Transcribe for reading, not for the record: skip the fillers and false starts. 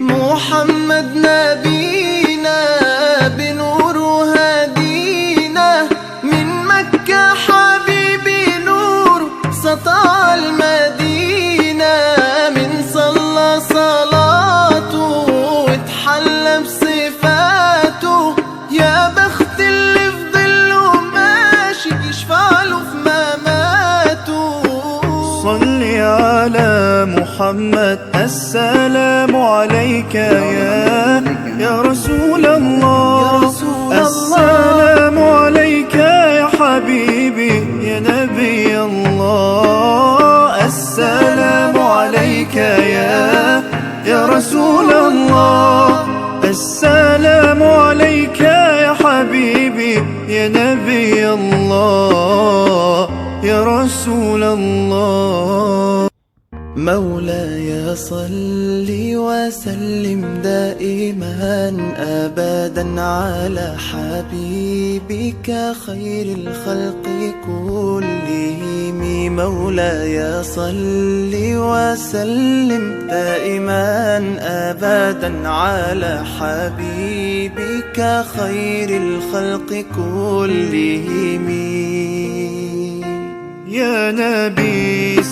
محمد نبينا بنور هدينا، من مكة حبيبي نور سطع المدينة، من صلى صلاته واتحلى بصفاته، يا بخت اللي في ظله ماشي يشفع له في مماته. صل على محمد السلام عليك يا رسول الله، السلام عليك يا حبيبي يا نبي الله، السلام عليك يا رسول الله، السلام عليك يا حبيبي يا نبي الله يا رسول الله. مولاي صل وسلم دائما أبدا على حبيبك خير الخلق كلهم. مولاي صل وسلم دائما أبدا على حبيبك خير الخلق كلهم. يا نبي